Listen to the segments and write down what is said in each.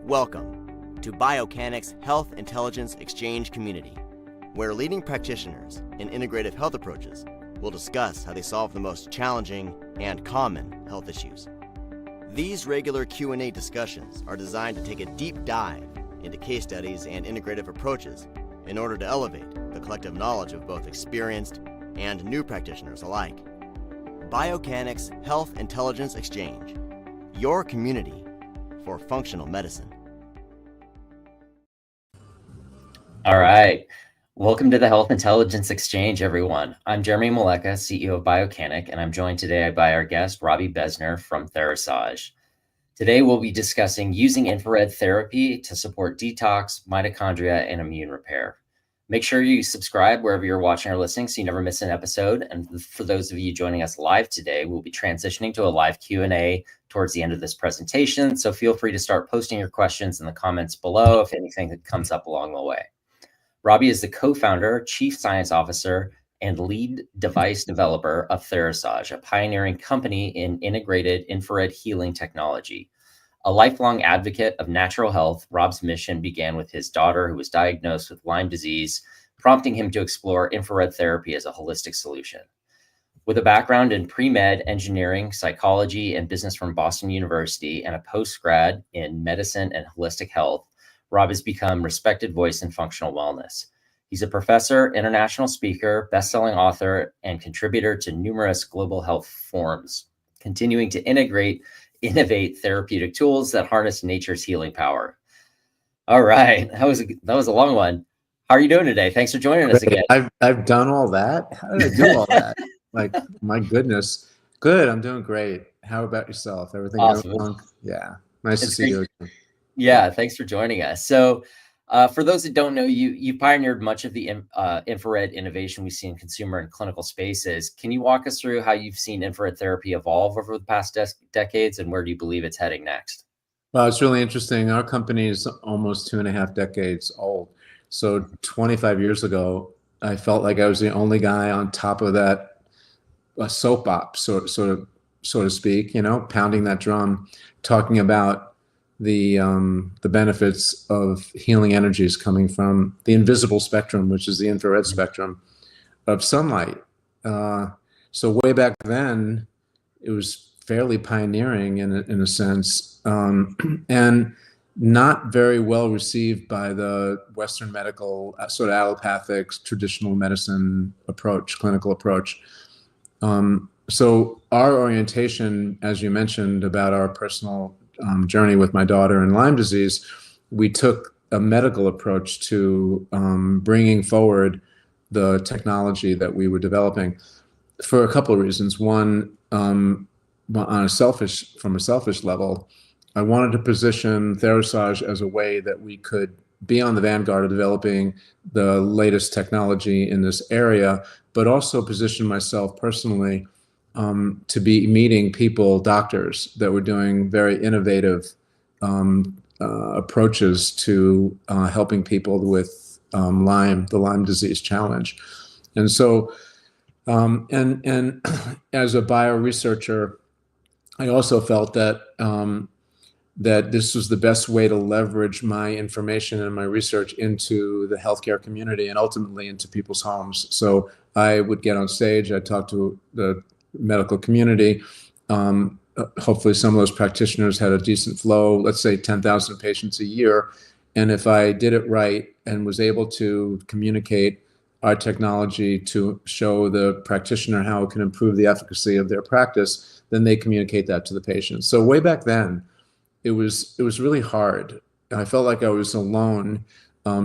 Welcome to Biocanic's Health Intelligence Exchange community, where leading practitioners in integrative health approaches will discuss how they solve the most challenging and common health issues. These regular Q&A discussions are designed to take a deep dive into case studies and integrative approaches in order to elevate the collective knowledge of both experienced and new practitioners alike. Biocanic's Health Intelligence Exchange, your community for functional medicine. All right. Welcome to the Health Intelligence Exchange, everyone. I'm Jeremy Malecha, CEO of Biocanic, and I'm joined today by our guest, Robby Besner from Therasage. Today, we'll be discussing using infrared therapy to support detox, mitochondria, and immune repair. Make sure you subscribe wherever you're watching or listening so you never miss an episode. And for those of you joining us live today, we'll be transitioning to a live Q&A towards the end of this presentation. So feel free to start posting your questions in the comments below if anything that comes up along the way. Robby is the co-founder, chief science officer, and lead device developer of Therasage, a pioneering company in integrated infrared healing technology. A lifelong advocate of natural health, Rob's mission began with his daughter who was diagnosed with Lyme disease, prompting him to explore infrared therapy as a holistic solution. With a background in pre-med, engineering, psychology, and business from Boston University, and a post-grad in medicine and holistic health, Rob has become a respected voice in functional wellness. He's a professor, international speaker, best-selling author, and contributor to numerous global health forums, continuing to innovate therapeutic tools that harness nature's healing power. All right, that was a long one. How are you doing today? Thanks for joining us again. I've done all that. How did I do all that? Like, my goodness. Good. I'm doing great. How about yourself? Everything awesome. Yeah. Nice to see you again. Yeah, thanks for joining us. So for those that don't know, you pioneered much of the infrared innovation we see in consumer and clinical spaces. Can you walk us through how you've seen infrared therapy evolve over the past decades, and where do you believe it's heading next? Well, it's really interesting. Our company is almost 2.5 decades old. So 25 years ago, I felt like I was the only guy on top of that soap op, so to speak, pounding that drum, talking about the benefits of healing energies coming from the invisible spectrum, which is the infrared spectrum of sunlight. So way back then, it was fairly pioneering in a sense, and not very well received by the Western medical sort of allopathic traditional medicine approach, clinical approach. So our orientation, as you mentioned about our personal journey with my daughter and Lyme disease, we took a medical approach to bringing forward the technology that we were developing for a couple of reasons. One, from a selfish level, I wanted to position Therasage as a way that we could be on the vanguard of developing the latest technology in this area, but also position myself personally to be meeting people, doctors that were doing very innovative approaches to helping people with Lyme, the Lyme disease challenge. And so, and as a bioresearcher, I also felt that that this was the best way to leverage my information and my research into the healthcare community and ultimately into people's homes. So I would get on stage, I'd talk to the medical community. Hopefully some of those practitioners had a decent flow, let's say 10,000 patients a year. And if I did it right and was able to communicate our technology to show the practitioner how it can improve the efficacy of their practice, then they communicate that to the patient. So way back then, it was really hard. I felt like I was alone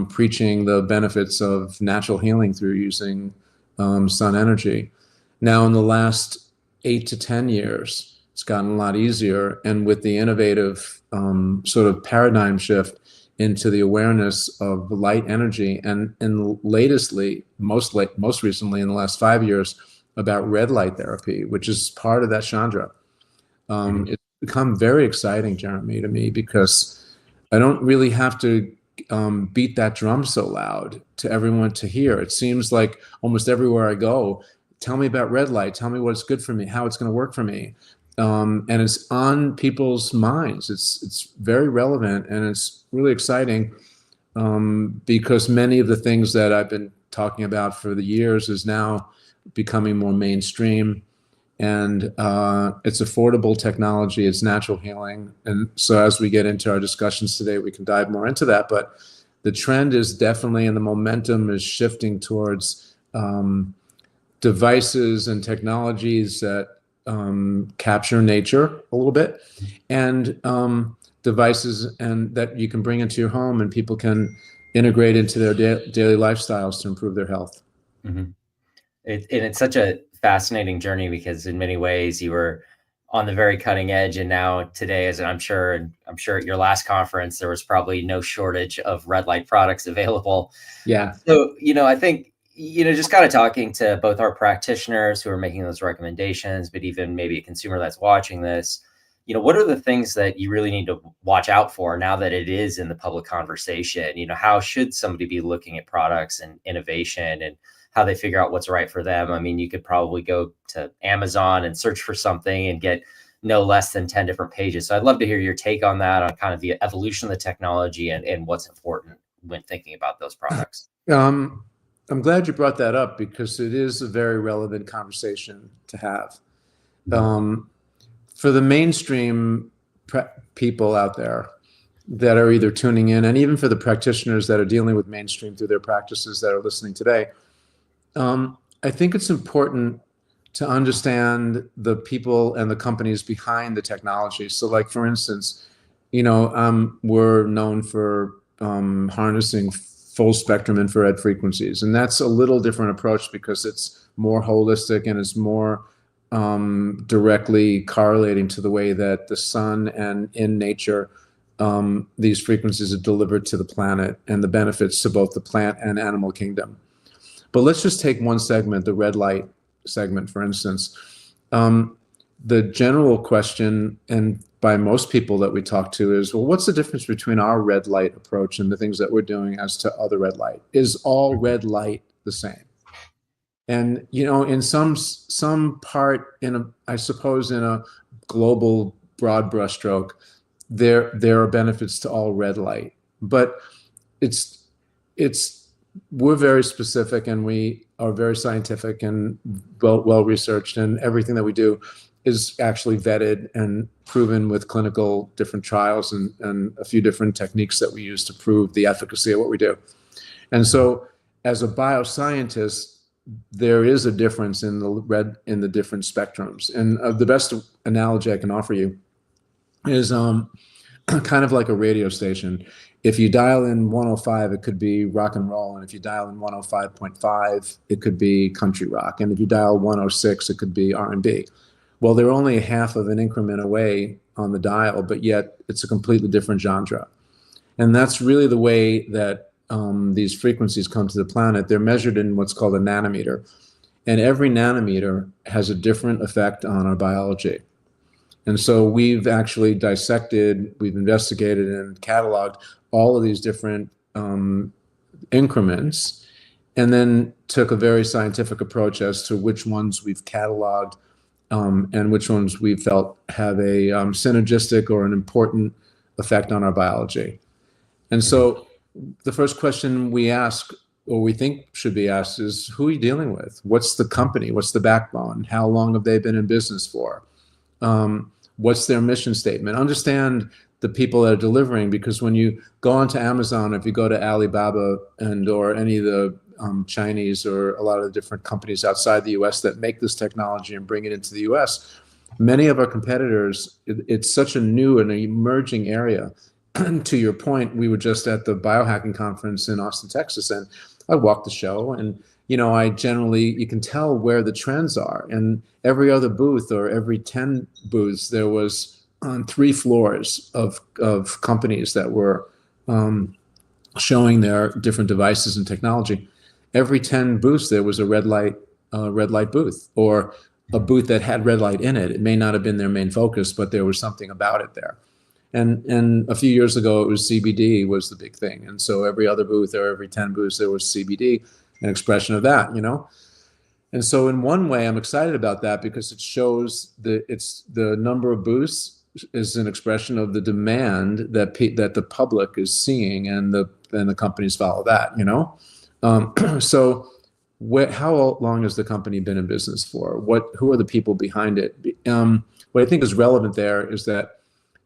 preaching the benefits of natural healing through using sun energy. Now, in the last 8 to 10 years, it's gotten a lot easier. And with the innovative sort of paradigm shift into the awareness of light energy, and most recently in the last 5 years, about red light therapy, which is part of that Chandra. It's become very exciting, Jeremy, to me, because I don't really have to beat that drum so loud to everyone to hear. It seems like almost everywhere I go, tell me about red light, tell me what's good for me, how it's going to work for me. and it's on people's minds. It's very relevant, and it's really exciting because many of the things that I've been talking about for the years is now becoming more mainstream. And it's affordable technology, it's natural healing. And so as we get into our discussions today, we can dive more into that. But the trend is definitely, and the momentum is shifting towards devices and technologies that capture nature a little bit, and devices and that you can bring into your home and people can integrate into their daily lifestyles to improve their health. Mm-hmm. And it's such a fascinating journey because in many ways you were on the very cutting edge, and now today, as I'm sure at your last conference, there was probably no shortage of red light products available. Yeah. So, I think, just kind of talking to both our practitioners who are making those recommendations, but even maybe a consumer that's watching this, what are the things that you really need to watch out for now that it is in the public conversation? How should somebody be looking at products and innovation and how they figure out what's right for them? I mean, you could probably go to Amazon and search for something and get no less than 10 different pages. So I'd love to hear your take on that, on kind of the evolution of the technology and what's important when thinking about those products. I'm glad you brought that up because it is a very relevant conversation to have. For the mainstream people out there that are either tuning in, and even for the practitioners that are dealing with mainstream through their practices that are listening today, I think it's important to understand the people and the companies behind the technology. So like, for instance, we're known for harnessing full spectrum infrared frequencies. And that's a little different approach because it's more holistic and it's more directly correlating to the way that the sun and in nature, these frequencies are delivered to the planet and the benefits to both the plant and animal kingdom. But let's just take one segment, the red light segment, for instance. The general question, and by most people that we talk to, is, well, what's the difference between our red light approach and the things that we're doing as to other red light? Is all red light the same? And, in some part, I suppose in a global broad brushstroke, there are benefits to all red light. But we're very specific, and we are very scientific and well researched, and everything that we do is actually vetted and proven with clinical different trials and a few different techniques that we use to prove the efficacy of what we do. And so as a bioscientist, there is a difference in the different spectrums. And the best analogy I can offer you is kind of like a radio station. If you dial in 105, it could be rock and roll. And if you dial in 105.5, it could be country rock. And if you dial 106, it could be R&B. Well, they're only half of an increment away on the dial, but yet it's a completely different genre. And that's really the way that these frequencies come to the planet. They're measured in what's called a nanometer. And every nanometer has a different effect on our biology. And so we've actually dissected, we've investigated and cataloged all of these different increments, and then took a very scientific approach as to which ones we've cataloged and which ones we felt have a synergistic or an important effect on our biology. And so the first question we ask, or we think should be asked, is who are you dealing with? What's the company? What's the backbone? How long have they been in business for? What's their mission statement? Understand the people that are delivering, because when you go onto Amazon, if you go to Alibaba or any of the Chinese or a lot of the different companies outside the US that make this technology and bring it into the US, many of our competitors, it's such a new and emerging area. To your point, we were just at the biohacking conference in Austin, Texas, and I walked the show, and you can tell where the trends are. And every other booth or every 10 booths, there was on 3 floors of companies that were showing their different devices and technology. Every 10 booths, there was a red light booth, or a booth that had red light in it. It may not have been their main focus, but there was something about it there. And a few years ago, it was CBD was the big thing. And so every other booth or every 10 booths, there was CBD, an expression of that, And so in one way, I'm excited about that because it shows the number of boosts is an expression of the demand that the public is seeing, and the companies follow that, you know? So how long has the company been in business for? Who are the people behind it? What I think is relevant there is that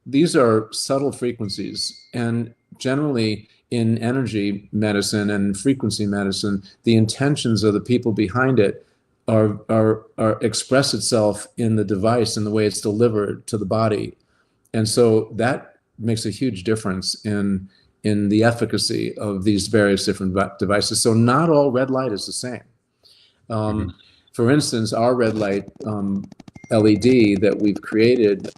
these are subtle frequencies, and generally in energy medicine and frequency medicine, the intentions of the people behind it are express itself in the device and the way it's delivered to the body. And so that makes a huge difference in the efficacy of these various different devices. So not all red light is the same. For instance, our red light LED that we've created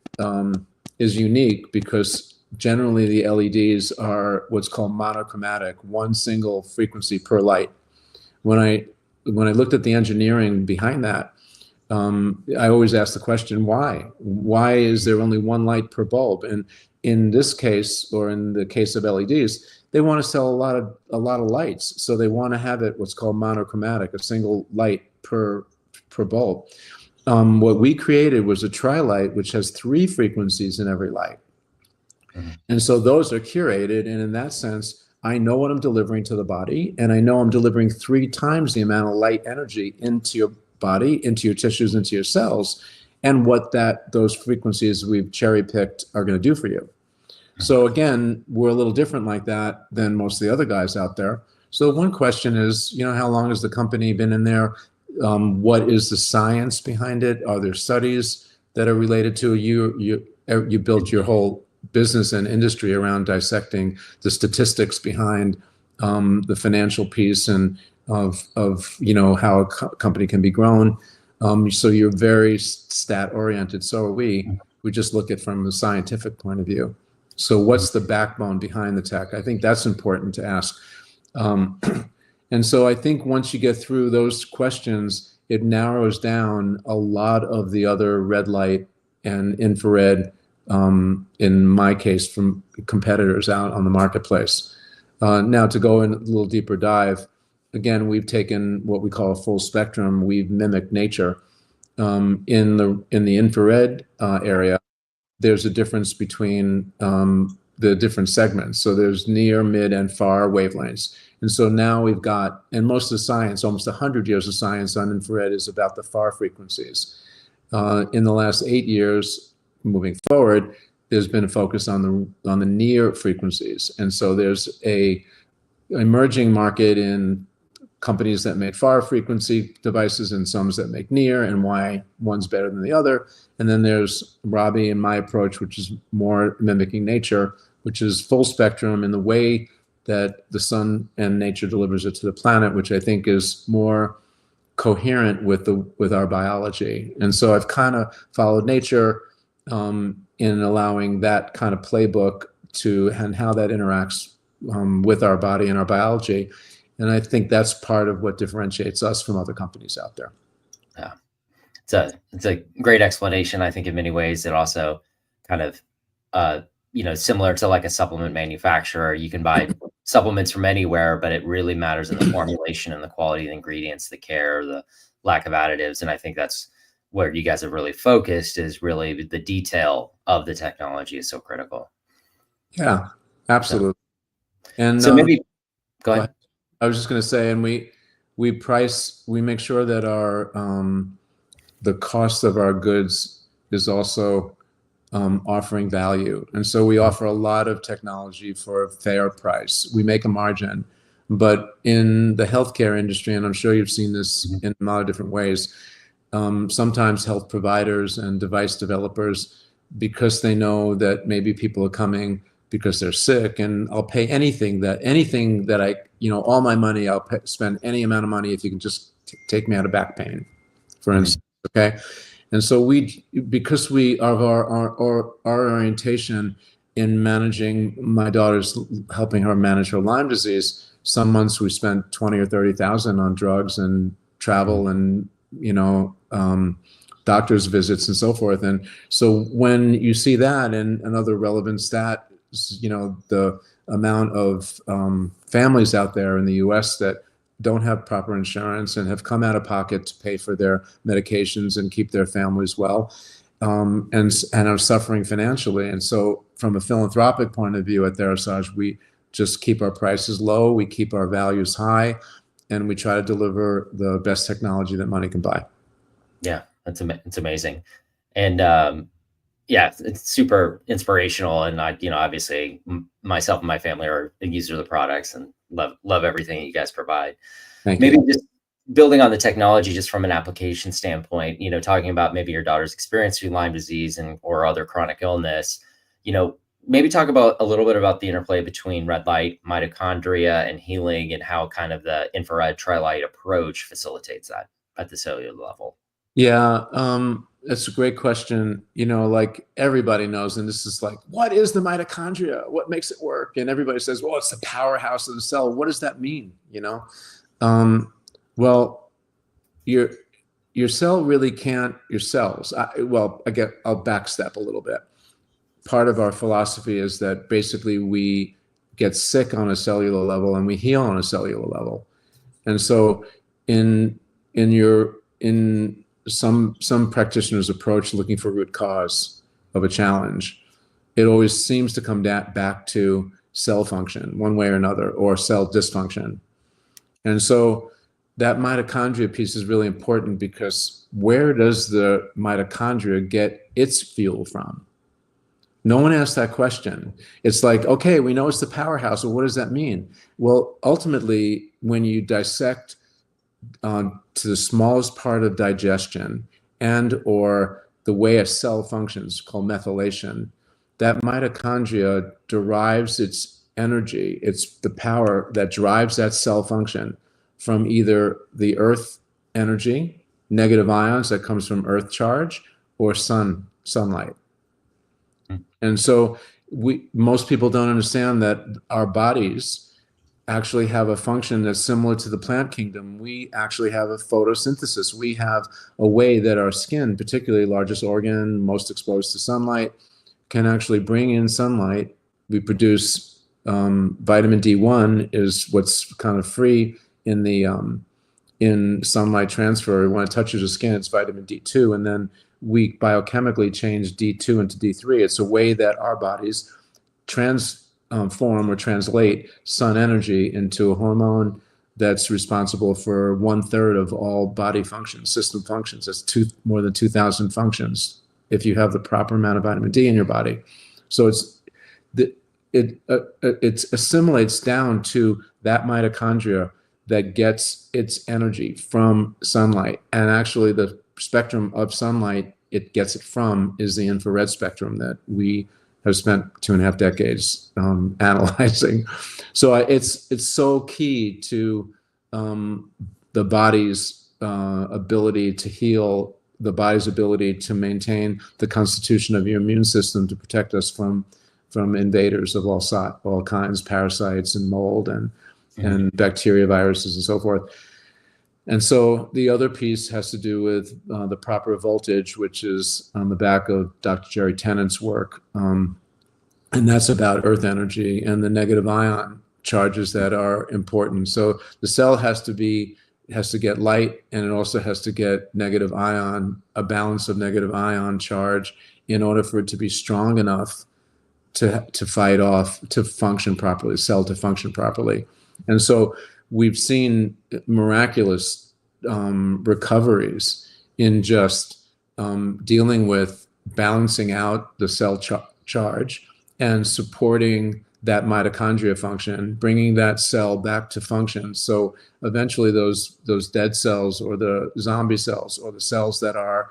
is unique because generally the LEDs are what's called monochromatic, one single frequency per light. When I looked at the engineering behind that, I always ask the question, why? Why is there only one light per bulb? And in this case, or in the case of LEDs, they want to sell a lot of lights. So they want to have it what's called monochromatic, a single light per bulb. What we created was a tri-light, which has 3 frequencies in every light. And so those are curated. And in that sense, I know what I'm delivering to the body, and I know I'm delivering 3 times the amount of light energy into your body, into your tissues, into your cells, and what those frequencies we've cherry-picked are going to do for you. So again, we're a little different like that than most of the other guys out there. So one question is, how long has the company been in there? What is the science behind it? Are there studies that are related to you built your whole business and industry around dissecting the statistics behind the financial piece and of how a company can be grown. So you're very stat oriented. So are we. We just look at it from a scientific point of view. So what's the backbone behind the tech? I think that's important to ask. And so I think once you get through those questions, it narrows down a lot of the other red light and infrared, in my case, from competitors out on the marketplace. Now to go in a little deeper dive, again, we've taken what we call a full spectrum. We've mimicked nature. In the infrared area, there's a difference between the different segments. So there's near, mid, and far wavelengths. And so now we've got, and most of the science, almost 100 years of science on infrared is about the far frequencies. In the last 8 years, moving forward, there's been a focus on the near frequencies. And so there's a emerging market in companies that make far frequency devices and some that make near, and why one's better than the other. And then there's Robby and my approach, which is more mimicking nature, which is full spectrum in the way that the sun and nature delivers it to the planet, which I think is more coherent with our biology. And so I've kind of followed nature in allowing that kind of playbook and how that interacts with our body and our biology. And I think that's part of what differentiates us from other companies out there. Yeah, it's a great explanation. I think in many ways it also kind of, similar to like a supplement manufacturer. You can buy supplements from anywhere, but it really matters in the formulation and the quality of the ingredients, the care, the lack of additives. And I think that's where you guys have really focused, is really the detail of the technology is so critical. Yeah, absolutely. And so maybe go ahead. I was just going to say, and we make sure that our the cost of our goods is also offering value. And so we offer a lot of technology for a fair price. We make a margin, but in the healthcare industry, and I'm sure you've seen this in a lot of different ways, sometimes health providers and device developers, because they know that maybe people are coming because they're sick, and I'll pay anything that I, all my money, I'll spend any amount of money if you can just take me out of back pain, for instance. Okay. And so because we of our orientation in managing my daughter's, helping her manage her Lyme disease, some months we spent 20 or 30,000 on drugs and travel and, doctor's visits and so forth. And so when you see that, and another relevant stat, the amount of families out there in the US that don't have proper insurance and have come out of pocket to pay for their medications and keep their families well, and are suffering financially. And so from a philanthropic point of view at Therasage, we just keep our prices low, we keep our values high, and we try to deliver the best technology that money can buy. Yeah, it's amazing. And yeah, it's super inspirational. And I, obviously myself and my family are a user of the products and love everything you guys provide. Maybe just building on the technology, just from an application standpoint, talking about maybe your daughter's experience through Lyme disease or other chronic illness, maybe talk about a little bit about the interplay between red light, mitochondria, and healing, and how kind of the infrared tri-light approach facilitates that at the cellular level. Yeah, that's a great question. Like everybody knows, and this is like, what is the mitochondria? What makes it work? And everybody says, well, it's the powerhouse of the cell. What does that mean? Well, your cell really can't, your cells, I'll backstep a little bit. Part of our philosophy is that basically we get sick on a cellular level and we heal on a cellular level. And so in some practitioners' approach looking for root cause of a challenge, it always seems to come back to cell function one way or another, or cell dysfunction. And so that mitochondria piece is really important, because where does the mitochondria get its fuel from? No one asked that question. It's like, okay, we know it's the powerhouse. Well, what does that mean? Well, ultimately, when you dissect to the smallest part of digestion and or the way a cell functions, called methylation, that mitochondria derives its energy, it's the power that drives that cell function from either the earth energy, negative ions that comes from earth charge, or sunlight. And so most people don't understand that our bodies actually have a function that's similar to the plant kingdom. We actually have a photosynthesis. We have a way that our skin, particularly largest organ, most exposed to sunlight, can actually bring in sunlight. We produce vitamin D1 is what's kind of free in the in sunlight transfer. When it touches the skin, it's vitamin D2, and then we biochemically change D2 into D3. It's a way that our bodies transform or translate sun energy into a hormone that's responsible for 1/3 of all body functions, system functions. That's more than 2,000 functions if you have the proper amount of vitamin D in your body. So it assimilates down to that mitochondria that gets its energy from sunlight. And actually the spectrum of sunlight it gets it from is the infrared spectrum that we have spent 2.5 decades analyzing. So it's so key to the body's ability to heal, the body's ability to maintain the constitution of your immune system to protect us from invaders of all kinds, parasites and mold and bacteria, viruses, and so forth. And so the other piece has to do with the proper voltage, which is on the back of Dr. Jerry Tennant's work. And that's about earth energy and the negative ion charges that are important. So the cell has to get light, and it also has to get negative ion, a balance of negative ion charge, in order for it to be strong enough to fight off, to function properly, cell to function properly. And so we've seen miraculous recoveries in just dealing with balancing out the cell charge and supporting that mitochondria function, bringing that cell back to function. So eventually those dead cells, or the zombie cells, or the cells that are,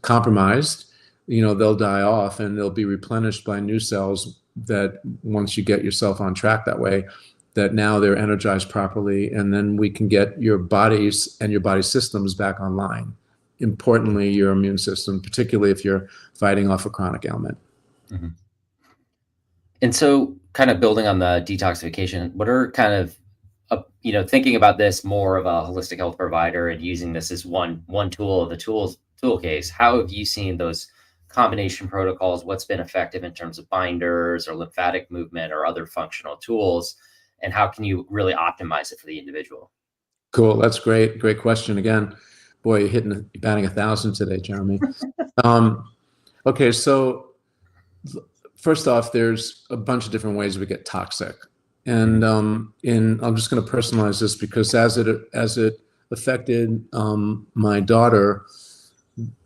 compromised, they'll die off and they'll be replenished by new cells that, once you get yourself on track that way, that now they're energized properly, and then we can get your bodies and your body systems back online. Importantly, your immune system, particularly if you're fighting off a chronic ailment. Mm-hmm. And so, kind of building on the detoxification, what are kind of, thinking about this more of a holistic health provider and using this as one tool of the tool case, how have you seen those combination protocols? What's been effective in terms of binders or lymphatic movement or other functional tools? and how can you really optimize it for the individual? Cool. That's great. Great question. Again, boy, you're batting 1,000 today, Jeremy. Okay. So first off, there's a bunch of different ways we get toxic. And I'm just going to personalize this because as it affected my daughter,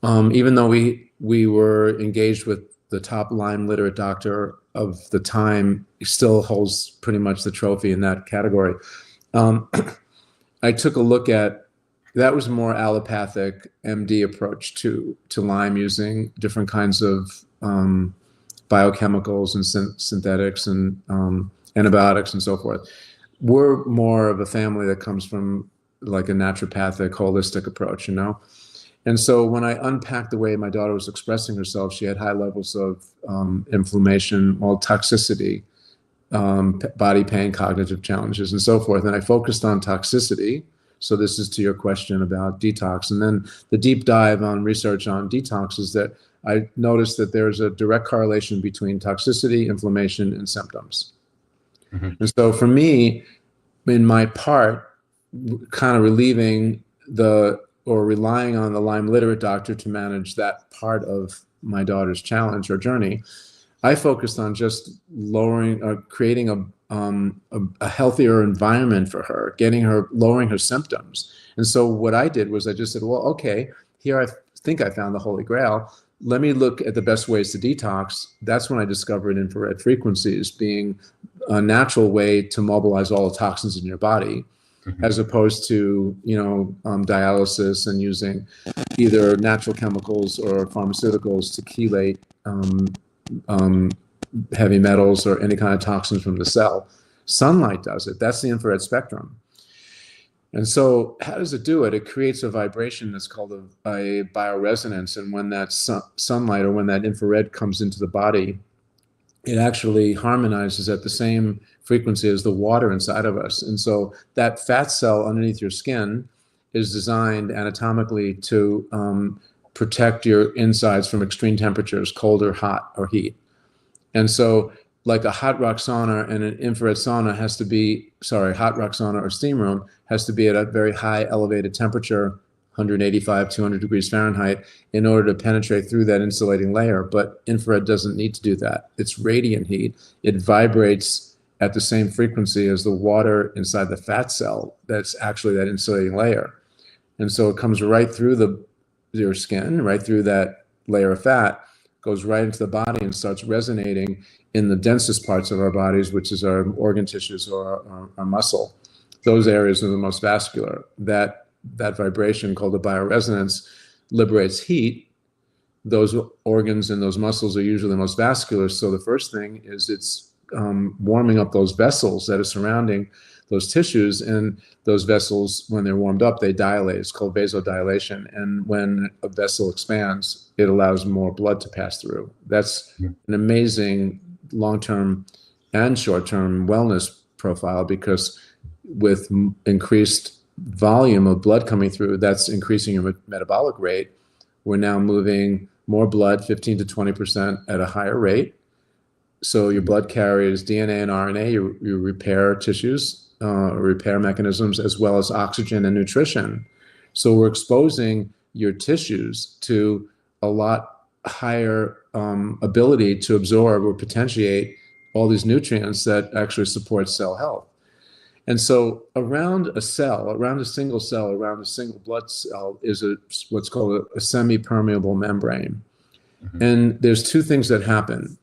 even though we were engaged with the top Lyme literate doctor of the time, he still holds pretty much the trophy in that category. I took a look at, that was more allopathic MD approach to Lyme, using different kinds of biochemicals and synthetics and antibiotics and so forth. We're more of a family that comes from like a naturopathic, holistic approach, you know? And so when I unpacked the way my daughter was expressing herself, she had high levels of inflammation, toxicity, body pain, cognitive challenges, and so forth. And I focused on toxicity. So this is to your question about detox. And then the deep dive on research on detox is that I noticed that there's a direct correlation between toxicity, inflammation, and symptoms. Mm-hmm. And so for me, in my part, kind of relying on the Lyme literate doctor to manage that part of my daughter's challenge or journey, I focused on just creating a healthier environment for her, lowering her symptoms. And so what I did was I just said, well, okay, here I think I found the Holy Grail. Let me look at the best ways to detox. That's when I discovered infrared frequencies being a natural way to mobilize all the toxins in your body, mm-hmm. as opposed to, dialysis and using either natural chemicals or pharmaceuticals to chelate heavy metals or any kind of toxins from the cell. Sunlight does it. That's the infrared spectrum. And so how does it do it? It creates a vibration that's called a bioresonance. And when that sunlight or when that infrared comes into the body, it actually harmonizes at the same frequency as the water inside of us. And so that fat cell underneath your skin is designed anatomically to protect your insides from extreme temperatures, cold or hot or heat. And so like a hot rock sauna and an infrared sauna hot rock sauna or steam room has to be at a very high elevated temperature, 185, 200 degrees Fahrenheit, in order to penetrate through that insulating layer. But infrared doesn't need to do that. It's radiant heat. It vibrates at the same frequency as the water inside the fat cell that's actually that insulating layer. And so it comes right through your skin, right through that layer of fat, goes right into the body and starts resonating in the densest parts of our bodies, which is our organ tissues or our muscle. Those areas are the most vascular. That vibration, called the bioresonance, liberates heat. Those organs and those muscles are usually the most vascular. So the first thing is it's warming up those vessels that are surrounding those tissues. And those vessels, when they're warmed up, they dilate. It's called vasodilation. And when a vessel expands, it allows more blood to pass through. That's an amazing long-term and short-term wellness profile, because with increased volume of blood coming through, that's increasing your metabolic rate. We're now moving more blood, 15 to 20% at a higher rate. So your blood carries DNA and RNA, you repair tissues, repair mechanisms, as well as oxygen and nutrition. So we're exposing your tissues to a lot higher ability to absorb or potentiate all these nutrients that actually support cell health. And so around a single cell, around a single blood cell is what's called a semi-permeable membrane. Mm-hmm. And there's two things that happen.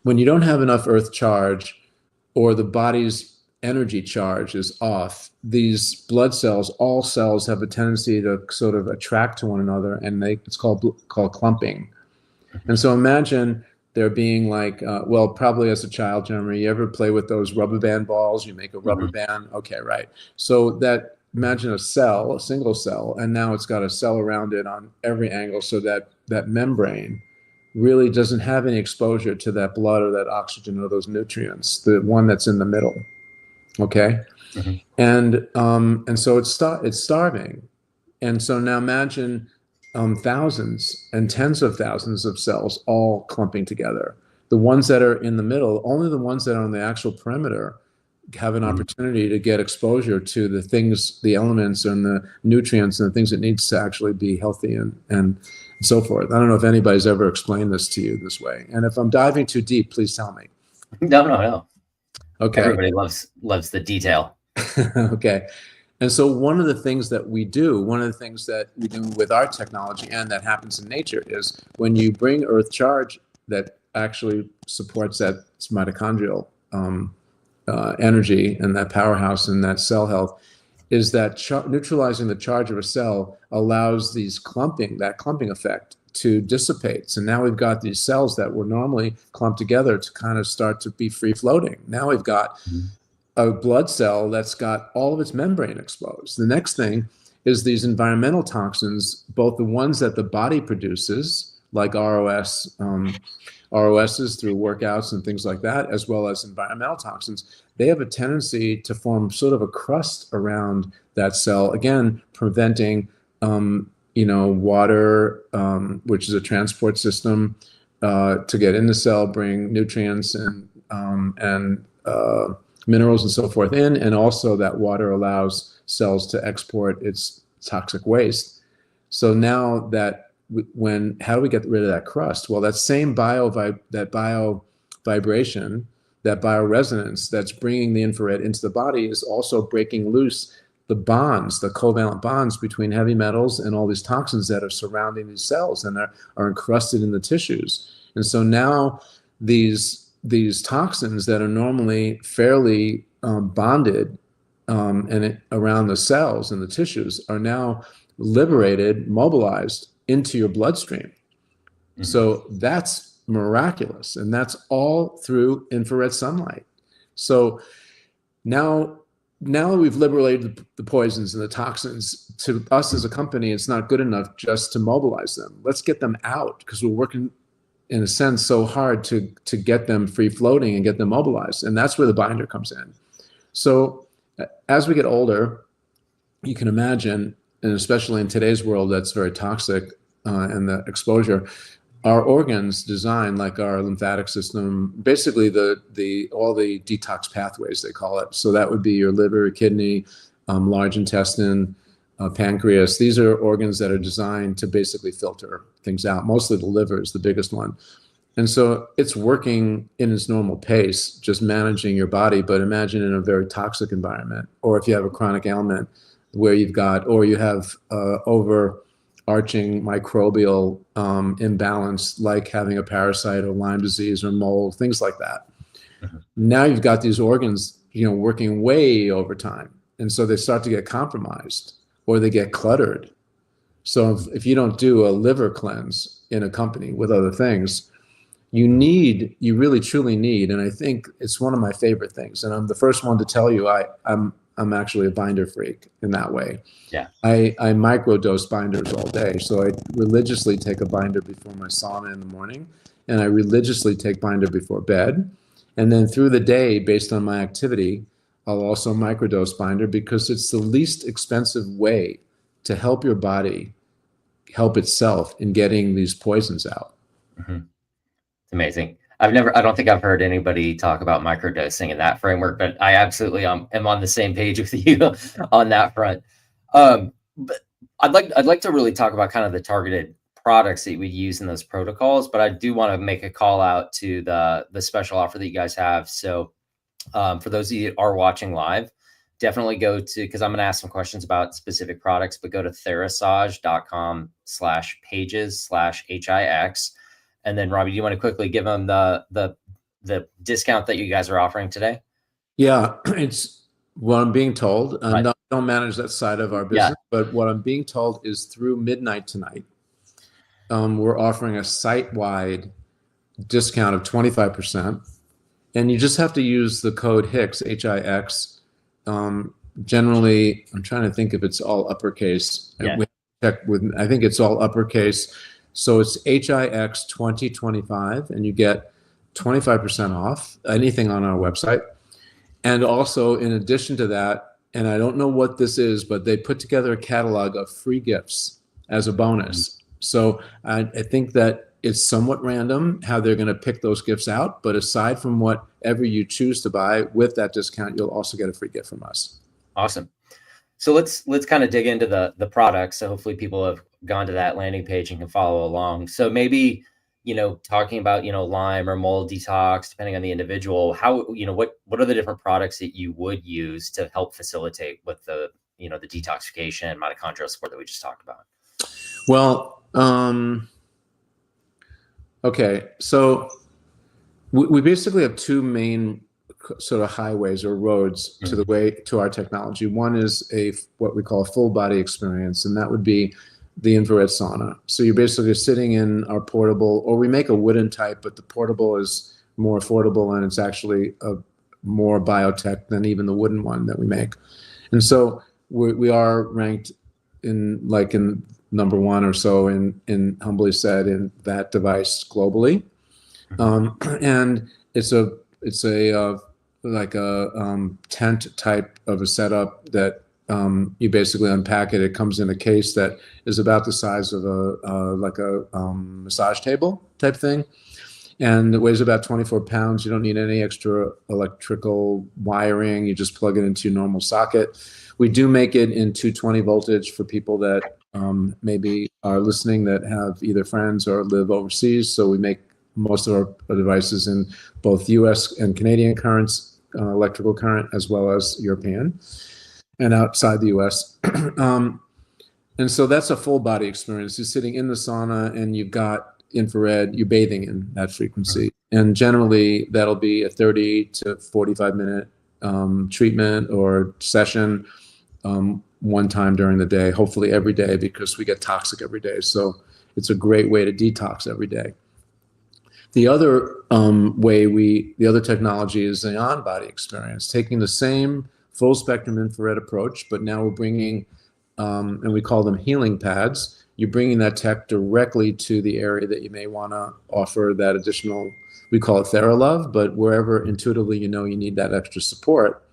When you don't have enough earth charge or the body's energy charge is off, these blood cells, all cells, have a tendency to sort of attract to one another, and it's called clumping. Mm-hmm. And so imagine there being like, probably as a child, Jeremy, you ever play with those rubber band balls? You make a rubber band. Okay, right. So imagine a single cell, and now it's got a cell around it on every angle, so that membrane really doesn't have any exposure to that blood or that oxygen or those nutrients, the one that's in the middle. Okay. Mm-hmm. And so it's starving. And so now imagine thousands and tens of thousands of cells all clumping together. The ones that are in the middle, only the ones that are on the actual perimeter have an opportunity to get exposure to the things, the elements and the nutrients and the things it needs to actually be healthy and so forth. I don't know if anybody's ever explained this to you this way. And if I'm diving too deep, please tell me. No. Okay. Everybody loves the detail. Okay. And so one of the things that we do with our technology and that happens in nature is when you bring earth charge that actually supports that mitochondrial energy and that powerhouse and that cell health, is that neutralizing the charge of a cell allows that clumping effect to dissipate. So now we've got these cells that were normally clumped together to kind of start to be free floating. Now we've got a blood cell that's got all of its membrane exposed. The next thing is these environmental toxins, both the ones that the body produces, like ROSs through workouts and things like that, as well as environmental toxins. They have a tendency to form sort of a crust around that cell, again, preventing water, which is a transport system, to get in the cell, bring nutrients and minerals and so forth in, and also that water allows cells to export its toxic waste. So now that how do we get rid of that crust? Well, that same bio vibration, that bioresonance that's bringing the infrared into the body is also breaking loose the bonds, the covalent bonds between heavy metals and all these toxins that are surrounding these cells and are encrusted in the tissues. And so now these toxins that are normally fairly bonded around the cells and the tissues are now liberated, mobilized into your bloodstream. So that's miraculous, and that's all through infrared sunlight. So now that we've liberated the poisons and the toxins, to us as a company, it's not good enough just to mobilize them. Let's get them out, because we're working, in a sense, so hard to get them free floating and get them mobilized. And that's where the binder comes in. So as we get older, you can imagine, and especially in today's world that's very toxic and the exposure, our organs designed like our lymphatic system, basically all the detox pathways, they call it. So that would be your liver, kidney, large intestine, pancreas. These are organs that are designed to basically filter things out. Mostly the liver is the biggest one. And so it's working in its normal pace, just managing your body. But imagine in a very toxic environment, or if you have a chronic ailment where you have overarching microbial imbalance, like having a parasite or Lyme disease or mold, things like that. Now you've got these organs, working way over time. And so they start to get compromised or they get cluttered. So if you don't do a liver cleanse in a company with other things, you really truly need, and I think it's one of my favorite things, and I'm the first one to tell you I'm actually a binder freak in that way. Yeah. I microdose binders all day. So I religiously take a binder before my sauna in the morning, and I religiously take binder before bed. And then through the day, based on my activity, I'll also microdose binder, because it's the least expensive way to help your body help itself in getting these poisons out. It's amazing. I don't think I've heard anybody talk about microdosing in that framework, but I absolutely am on the same page with you on that front. But I'd like to really talk about kind of the targeted products that we use in those protocols, but I do want to make a call out to the special offer that you guys have. So for those of you that are watching live, definitely go to, because I'm going to ask some questions about specific products, but go to therasage.com/pages/HIX. And then Robby, do you want to quickly give them the discount that you guys are offering today? Yeah, it's what I'm being told. Right. I don't manage that side of our business, but what I'm being told is through midnight tonight, we're offering a site-wide discount of 25%. And you just have to use the code HIX, HIX. Generally, I'm trying to think if it's all uppercase. Yeah. I think it's all uppercase. So it's HIX 2025, and you get 25% off anything on our website. And also, in addition to that, and I don't know what this is, but they put together a catalog of free gifts as a bonus. So I think that it's somewhat random how they're going to pick those gifts out. But aside from whatever you choose to buy with that discount, you'll also get a free gift from us. Awesome. So let's kind of dig into the products. So hopefully people have gone to that landing page and can follow along. So maybe, talking about, Lyme or mold detox, depending on the individual, how, what are the different products that you would use to help facilitate with the detoxification, mitochondrial support that we just talked about? Well, okay. So we basically have two main sort of highways or roads to our technology. One is what we call a full body experience, and that would be the infrared sauna. So you're basically sitting in our portable, or we make a wooden type, but the portable is more affordable and it's actually a more biotech than even the wooden one that we make. And so we are ranked in number one or so in humbly said in that device globally. And it's a tent type of a setup that you basically unpack it. It comes in a case that is about the size of a massage table type thing, and it weighs about 24 pounds. You don't need any extra electrical wiring. You just plug it into your normal socket. We do make it in 220 voltage for people that maybe are listening that have either friends or live overseas. So we make most of our devices in both US and Canadian currents, electrical current, as well as European and outside the US. And so that's a full body experience. You're sitting in the sauna and you've got infrared, you're bathing in that frequency. And generally that'll be a 30 to 45 minute treatment or session one time during the day, hopefully every day, because we get toxic every day. So it's a great way to detox every day. The other the other technology is the on-body experience, taking the same full spectrum infrared approach, but now we're bringing, and we call them healing pads. You're bringing that tech directly to the area that you may want to offer that additional, we call it TheraLove, but wherever intuitively you need that extra support,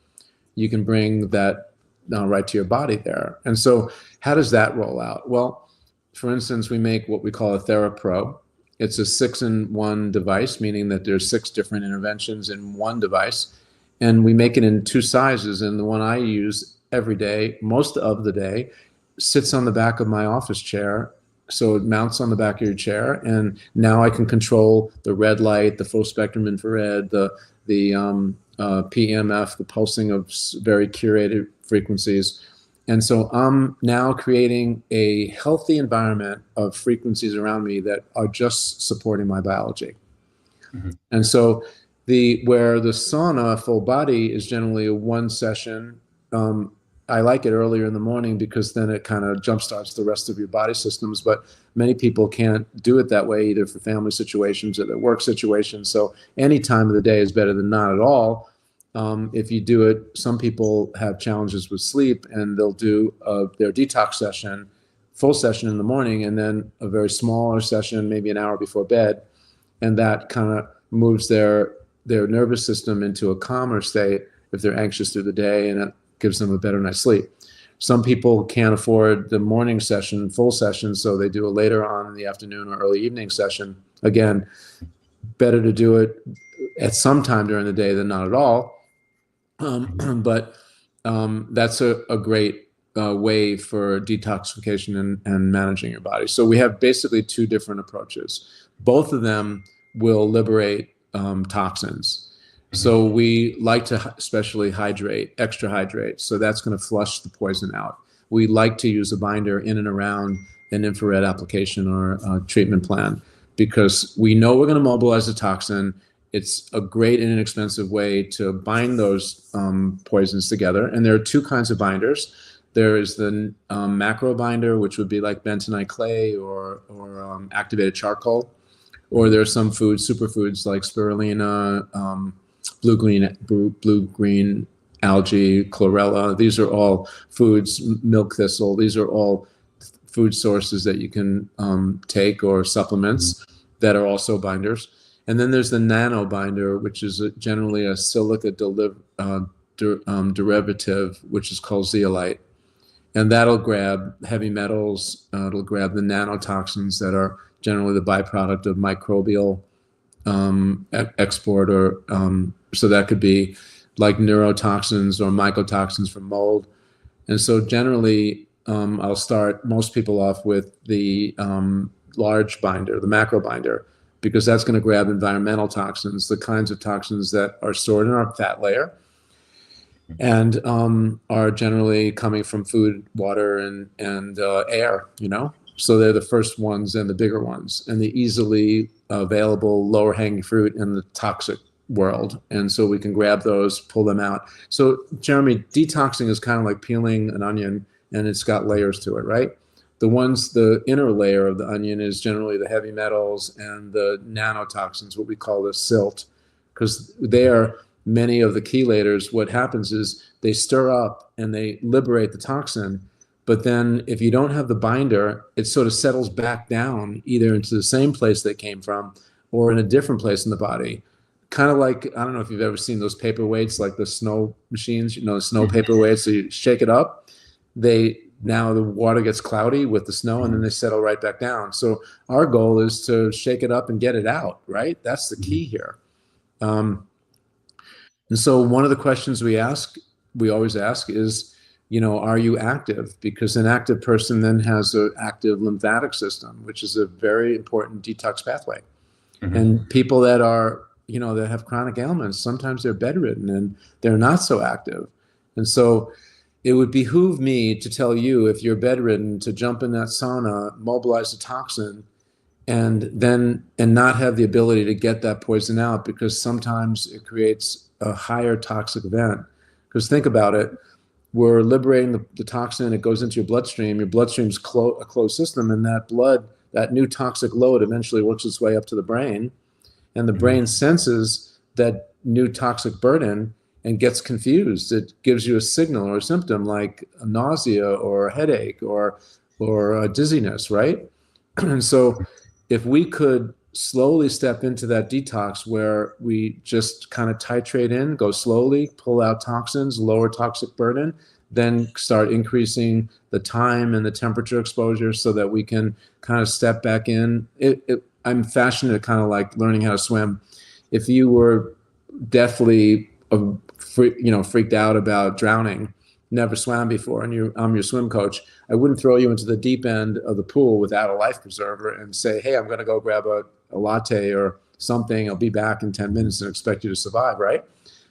you can bring that right to your body there. And so how does that roll out? Well, for instance, we make what we call a TheraPro. It's a 6-in-1 device, meaning that there's 6 different interventions in one device. And we make it in 2 sizes. And the one I use every day, most of the day, sits on the back of my office chair. So it mounts on the back of your chair. And now I can control the red light, the full spectrum infrared, the PEMF, the pulsing of very curated frequencies. And so I'm now creating a healthy environment of frequencies around me that are just supporting my biology. And so where the sauna full body is generally a 1 session, I like it earlier in the morning because then it kind of jumpstarts the rest of your body systems. But many people can't do it that way, either for family situations or their work situations. So any time of the day is better than not at all. If you do it, some people have challenges with sleep and they'll do their detox session, full session in the morning, and then a very smaller session, maybe an hour before bed. And that kind of moves their nervous system into a calmer state if they're anxious through the day, and it gives them a better night's sleep. Some people can't afford the morning session, full session, so they do a later on in the afternoon or early evening session. Again, better to do it at some time during the day than not at all. But that's a great way for detoxification and managing your body. So we have basically 2 different approaches. Both of them will liberate toxins. So we like to especially extra hydrate. So that's going to flush the poison out. We like to use a binder in and around an infrared application or treatment plan because we know we're going to mobilize the toxin. It's a great and inexpensive way to bind those poisons together. And there are 2 kinds of binders. There is the macro binder, which would be like bentonite clay or activated charcoal. Or there are some superfoods like spirulina, blue-green algae, chlorella. These are all foods, milk thistle. These are all food sources that you can take, or supplements that are also binders. And then there's the nano binder, which is generally a silica derivative, which is called zeolite. And that'll grab heavy metals. It'll grab the nanotoxins that are generally the byproduct of microbial export, or so that could be like neurotoxins or mycotoxins from mold. And so generally, I'll start most people off with the large binder, the macro binder, because that's going to grab environmental toxins, the kinds of toxins that are stored in our fat layer and are generally coming from food, water, and air, So they're the first ones and the bigger ones, and the easily available lower hanging fruit in the toxic world. And so we can grab those, pull them out. So Jeremy, detoxing is kind of like peeling an onion, and it's got layers to it, right? The inner layer of the onion is generally the heavy metals and the nanotoxins, what we call the silt, because they are many of the chelators. What happens is they stir up and they liberate the toxin. But then if you don't have the binder, it sort of settles back down either into the same place they came from or in a different place in the body. Kind of like, I don't know if you've ever seen those paperweights, like the snow machines, the snow paperweights. So you shake it up, now the water gets cloudy with the snow, and then they settle right back down. So our goal is to shake it up and get it out, right? That's the key here. And so one of the questions we always ask is, are you active? Because an active person then has an active lymphatic system, which is a very important detox pathway. Mm-hmm. And people that are, that have chronic ailments, sometimes they're bedridden and they're not so active. And so it would behoove me to tell you, if you're bedridden, to jump in that sauna, mobilize the toxin, and not have the ability to get that poison out, because sometimes it creates a higher toxic event. Because think about it, we're liberating the toxin, it goes into your bloodstream. Your bloodstream's a closed system, and that new toxic load eventually works its way up to the brain, and the brain senses that new toxic burden and gets confused. It gives you a signal or a symptom like a nausea or a headache or a dizziness, right? And so if we could slowly step into that detox where we just kind of titrate in, go slowly, pull out toxins, lower toxic burden, then start increasing the time and the temperature exposure so that we can kind of step back in. I'm fascinated, kind of like learning how to swim. If you were deathly freaked out about drowning, never swam before, and I'm your swim coach, I wouldn't throw you into the deep end of the pool without a life preserver and say, hey, I'm going to go grab a latte or something, I'll be back in 10 minutes, and expect you to survive, right?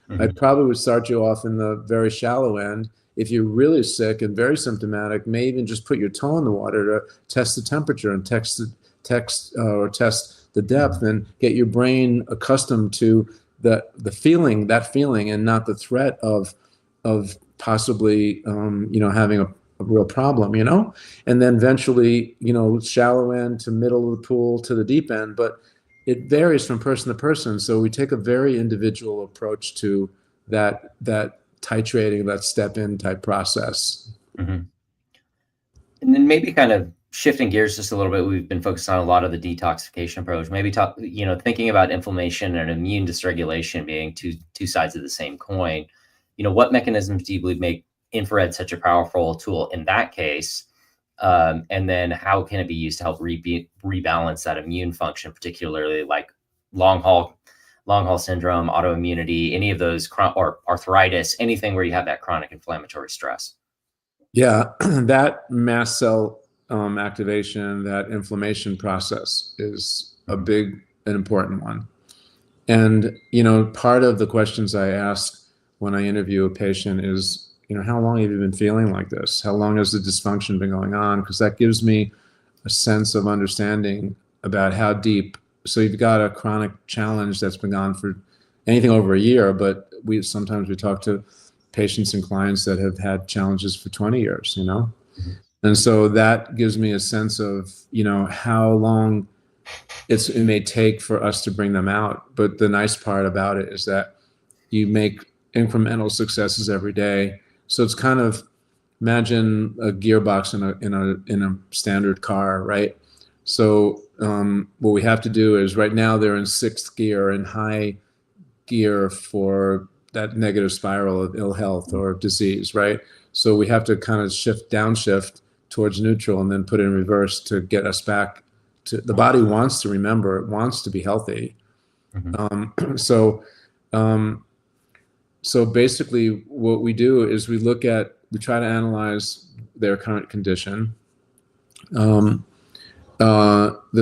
Mm-hmm. I probably would start you off in the very shallow end. If you're really sick and very symptomatic, may even just put your toe in the water to test the temperature and test the depth, and get your brain accustomed to the feeling, and not the threat of possibly having a real problem, and then eventually, shallow end to middle of the pool to the deep end. But it varies from person to person. So we take a very individual approach to that titrating, that step in type process. Mm-hmm. And then maybe kind of shifting gears just a little bit, we've been focused on a lot of the detoxification approach, maybe thinking about inflammation and immune dysregulation being two sides of the same coin. What mechanisms do you believe make infrared such a powerful tool in that case? And then how can it be used to help rebalance that immune function, particularly like long haul syndrome, autoimmunity, any of those, or arthritis, anything where you have that chronic inflammatory stress? Yeah, that mast cell activation, that inflammation process is a big and important one. And, part of the questions I ask when I interview a patient is, how long have you been feeling like this? How long has the dysfunction been going on? Because that gives me a sense of understanding about how deep. So you've got a chronic challenge that's been on for anything over a year, but sometimes we talk to patients and clients that have had challenges for 20 years, Mm-hmm. And so that gives me a sense of, how long it may take for us to bring them out. But the nice part about it is that you make incremental successes every day. So it's kind of, imagine a gearbox in a standard car, right? So what we have to do is, right now they're in 6th gear, in high gear for that negative spiral of ill health or disease, right? So we have to kind of downshift towards neutral and then put it in reverse to get us back to the body wants to remember, it wants to be healthy. Mm-hmm. So basically what we do is we try to analyze their current condition. The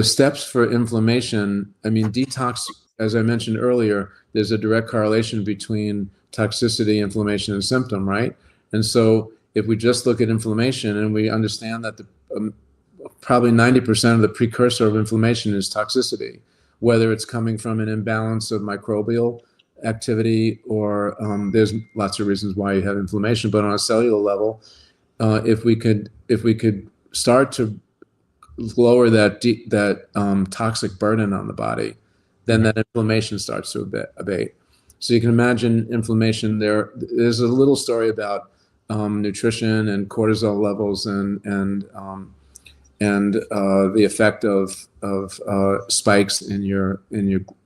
steps for inflammation, I mean, detox, as I mentioned earlier, there's a direct correlation between toxicity, inflammation, and symptom, right? And so if we just look at inflammation and we understand that probably 90% of the precursor of inflammation is toxicity, whether it's coming from an imbalance of microbial activity or there's lots of reasons why you have inflammation, but on a cellular level, if we could start to lower that toxic burden on the body, then that inflammation starts to abate. So you can imagine inflammation there. There's a little story about nutrition and cortisol levels and the effect of spikes in your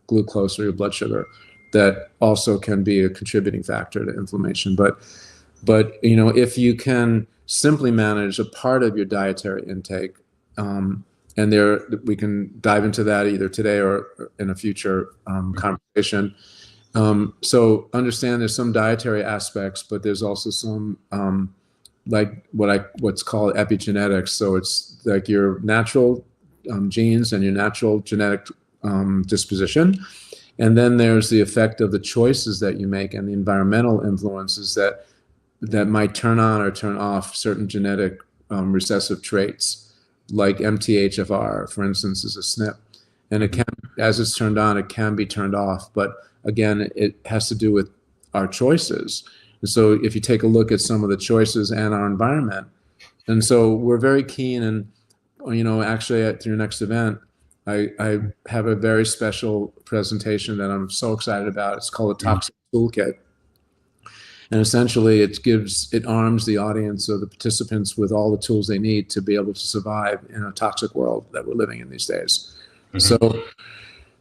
glucose or your blood sugar that also can be a contributing factor to inflammation. But if you can simply manage a part of your dietary intake, and we can dive into that either today or in a future conversation. So understand there's some dietary aspects, but there's also some like what's called epigenetics. So it's like your natural genes and your natural genetic disposition. And then there's the effect of the choices that you make and the environmental influences that might turn on or turn off certain genetic recessive traits, like MTHFR, for instance, is a SNP. And it can, as it's turned on, it can be turned off. But again, it has to do with our choices. And so if you take a look at some of the choices and our environment, and so we're very keen, and actually at your next event, I have a very special presentation that I'm so excited about. It's called a Toxic Toolkit. And essentially it arms the audience or the participants with all the tools they need to be able to survive in a toxic world that we're living in these days. Mm-hmm.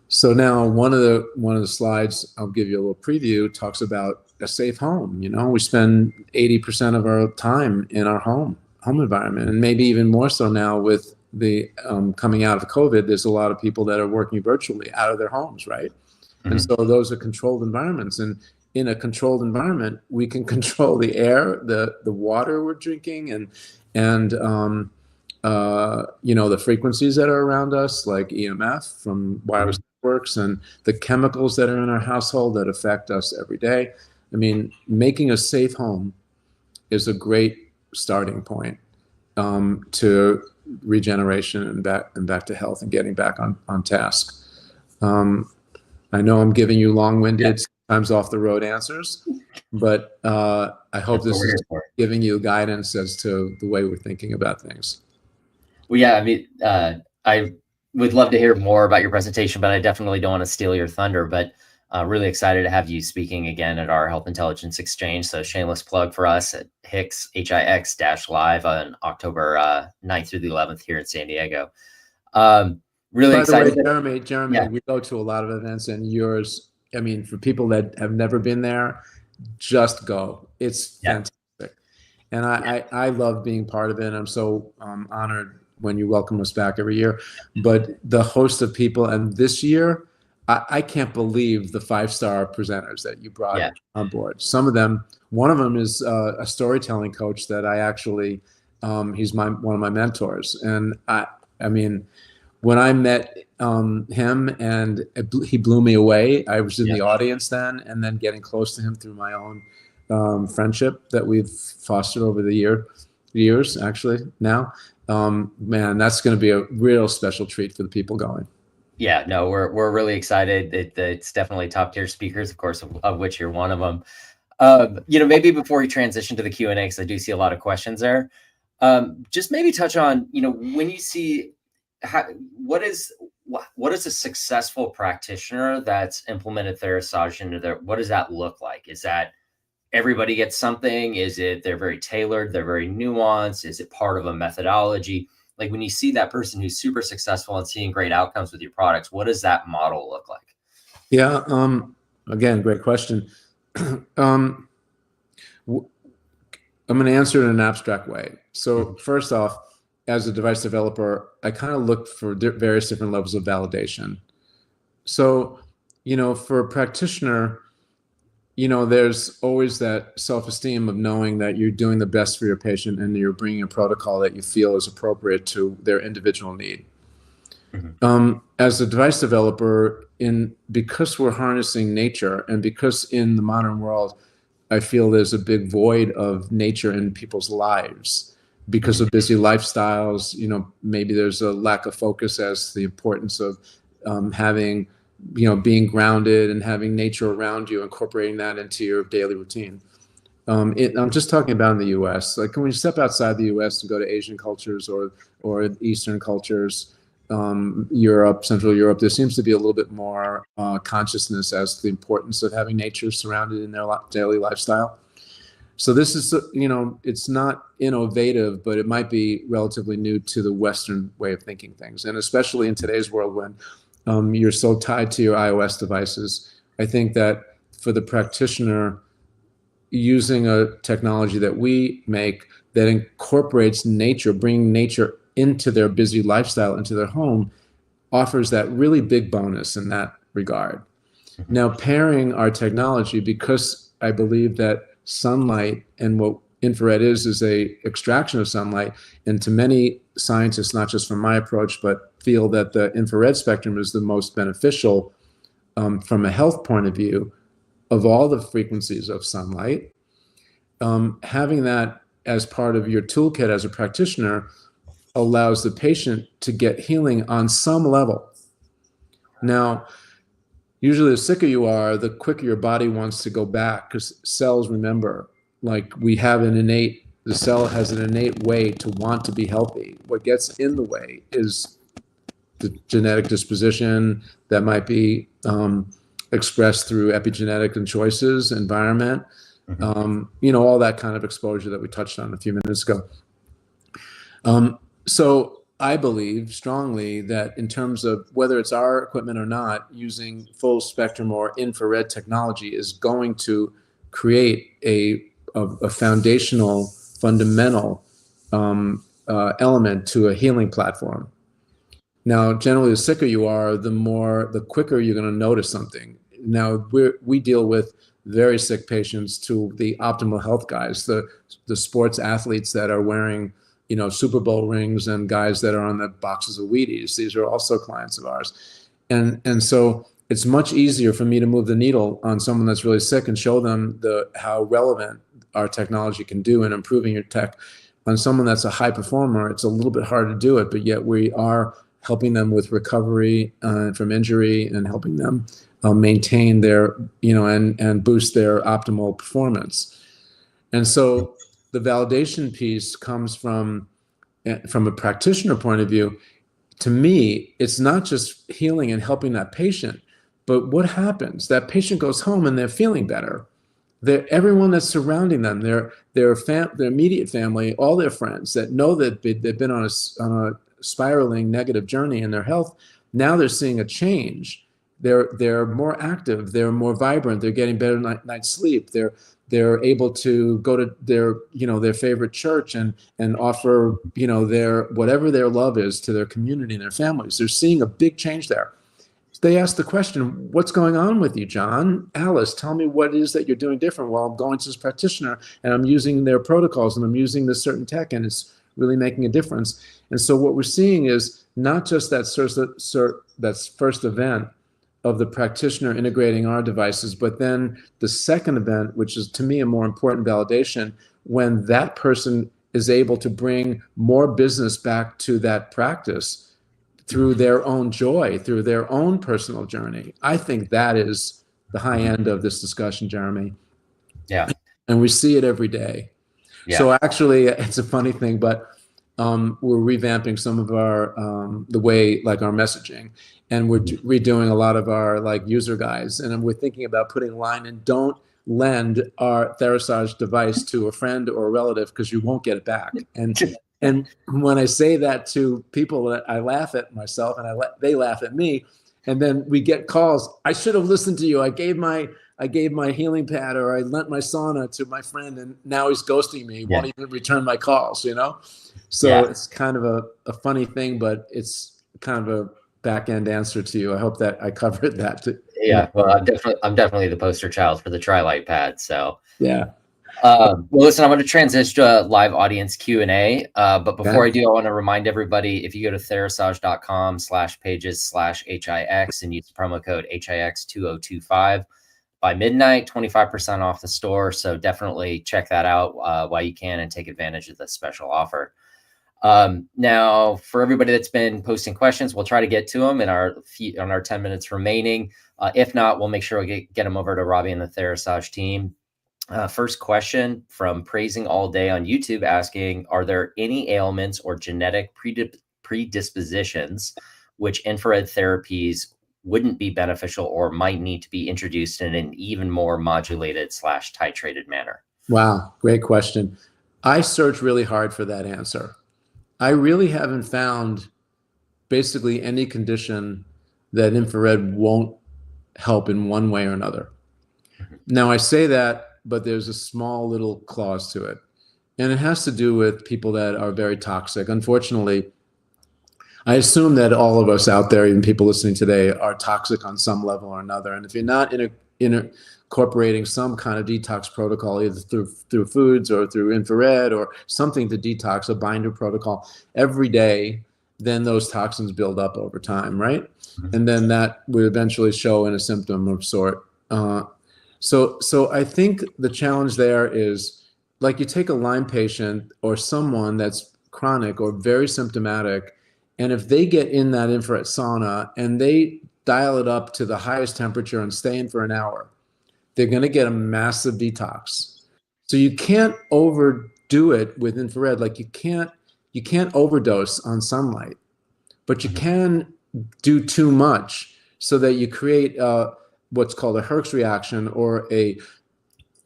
So now one of the slides, I'll give you a little preview, talks about a safe home. We spend 80% of our time in our home environment, and maybe even more so now with the coming out of COVID. There's a lot of people that are working virtually out of their homes, right? Mm-hmm. And so those are controlled environments, and in a controlled environment, we can control the air, the water we're drinking, and the frequencies that are around us, like EMF from wireless networks, and the chemicals that are in our household that affect us every day. I mean, making a safe home is a great starting point to regeneration and back to health and getting back on task. I know I'm giving you long-winded, sometimes off-the-road answers, but I hope this is giving you guidance as to the way we're thinking about things. Well, yeah, I mean, I would love to hear more about your presentation, but I definitely don't want to steal your thunder. But really excited to have you speaking again at our Health Intelligence Exchange. So shameless plug for us at HIX-Live on October 9th through the 11th here in San Diego. Really excited. By the way, Jeremy, we go to a lot of events, and yours, I mean, for people that have never been there, just go. It's fantastic. And I love being part of it. I'm so honored when you welcome us back every year. But the host of people, and this year, I can't believe the 5-star presenters that you brought on board. Some of them, one of them is a storytelling coach that I actually, he's one of my mentors. And I mean, when I met him and he blew me away, I was in the audience then, and then getting close to him through my own friendship that we've fostered over the years, actually now. Man, that's going to be a real special treat for the people going. Yeah, no, we're really excited. It's definitely top tier speakers, of course, of which you're one of them. Maybe before we transition to the Q&A, because I do see a lot of questions there, just maybe touch on, when you see what is a successful practitioner that's implemented Therasage into their, what does that look like? Is that everybody gets something? Is it they're very tailored, they're very nuanced? Is it part of a methodology? Like when you see that person who's super successful and seeing great outcomes with your products, what does that model look like? Yeah. Again, great question. I'm going to answer it in an abstract way. So first off, as a device developer, I kind of look for various different levels of validation. So, for a practitioner, there's always that self-esteem of knowing that you're doing the best for your patient and you're bringing a protocol that you feel is appropriate to their individual need. As a device developer, because we're harnessing nature and because in the modern world, I feel there's a big void of nature in people's lives because of busy lifestyles. Maybe there's a lack of focus as the importance of having, being grounded and having nature around you, incorporating that into your daily routine. I'm just talking about in the U.S. Like when we step outside the U.S. and go to Asian cultures or Eastern cultures, Europe, Central Europe, there seems to be a little bit more consciousness as to the importance of having nature surrounded in their daily lifestyle. So this is, it's not innovative, but it might be relatively new to the Western way of thinking things. And especially in today's world when you're so tied to your iOS devices, I think that for the practitioner, using a technology that we make that incorporates nature, bringing nature into their busy lifestyle, into their home, offers that really big bonus in that regard. Now, pairing our technology, because I believe that sunlight and what infrared is a extraction of sunlight, and to many scientists, not just from my approach, but feel that the infrared spectrum is the most beneficial from a health point of view of all the frequencies of sunlight. Having that as part of your toolkit as a practitioner allows the patient to get healing on some level. Now, usually the sicker you are, the quicker your body wants to go back, because cells remember, like the cell has an innate way to want to be healthy. What gets in the way is the genetic disposition that might be expressed through epigenetic and choices, environment, all that kind of exposure that we touched on a few minutes ago. So I believe strongly that in terms of whether it's our equipment or not, using full spectrum or infrared technology is going to create a foundational, fundamental element to a healing platform. Now, generally, the sicker you are, the quicker you're going to notice something. Now, we deal with very sick patients to the optimal health guys, the sports athletes that are wearing Super Bowl rings and guys that are on the boxes of Wheaties. These are also clients of ours. And so it's much easier for me to move the needle on someone that's really sick and show them how relevant our technology can do in improving your tech. On someone that's a high performer, it's a little bit hard to do it, but yet we are helping them with recovery from injury and helping them maintain their, and boost their optimal performance. And so the validation piece comes from a practitioner point of view. To me, it's not just healing and helping that patient, but what happens? That patient goes home and they're feeling better. Everyone that's surrounding them, their immediate family, all their friends that know that they've been on a spiraling negative journey in their health, now they're seeing a change. They're more active, they're more vibrant, they're getting better night's sleep, they're able to go to their favorite church and offer their whatever their love is to their community and their families. They're seeing a big change there. They ask the question, what's going on with you, John? Alice, tell me what it is that you're doing different. Well, I'm going to this practitioner and I'm using their protocols and I'm using this certain tech and it's really making a difference. And so what we're seeing is not just that first event of the practitioner integrating our devices, but then the second event, which is to me a more important validation, when that person is able to bring more business back to that practice through their own joy, through their own personal journey. I think that is the high end of this discussion, Jeremy. Yeah. And we see it every day. Yeah. So actually, it's a funny thing, but we're revamping some of our, the way, like our messaging, and we're redoing a lot of our user guides. And we're thinking about putting a line in, don't lend our Therasage device to a friend or a relative because you won't get it back. And when I say that to people, I laugh at myself and they laugh at me. And then we get calls. I should have listened to you. I gave my I gave my healing pad or I lent my sauna to my friend and now he's ghosting me. He won't even return my calls, you know? So it's kind of a funny thing, but it's kind of a back end answer to you. I hope that I covered that. Yeah, well, I'm definitely the poster child for the Tri-Light pad. So yeah. Well, listen, I'm going to transition to a live audience Q&A. But before I do, I want to remind everybody, if you go to therasage.com/pages/HIX and use the promo code HIX2025 by midnight, 25% off the store. So definitely check that out while you can and take advantage of the special offer. Now, for everybody that's been posting questions, we'll try to get to them in our 10 minutes remaining. If not, we'll make sure we get them over to Robby and the Therasage team. First question from Praising All Day on YouTube asking, are there any ailments or genetic predispositions which infrared therapies wouldn't be beneficial or might need to be introduced in an even more modulated/titrated manner? Wow, great question. I searched really hard for that answer. I really haven't found basically any condition that infrared won't help in one way or another. Now I say that, but there's a small little clause to it. And it has to do with people that are very toxic. Unfortunately, I assume that all of us out there, even people listening today, are toxic on some level or another. And if you're not incorporating some kind of detox protocol, either through foods or through infrared or something to detox, a binder protocol, every day, then those toxins build up over time, right? And then that would eventually show in a symptom of sort. So I think the challenge there is, like, you take a Lyme patient or someone that's chronic or very symptomatic, and if they get in that infrared sauna and they dial it up to the highest temperature and stay in for an hour, they're going to get a massive detox. So you can't overdo it with infrared. Like you can't overdose on sunlight, but you can do too much so that you create what's called a Herx reaction or a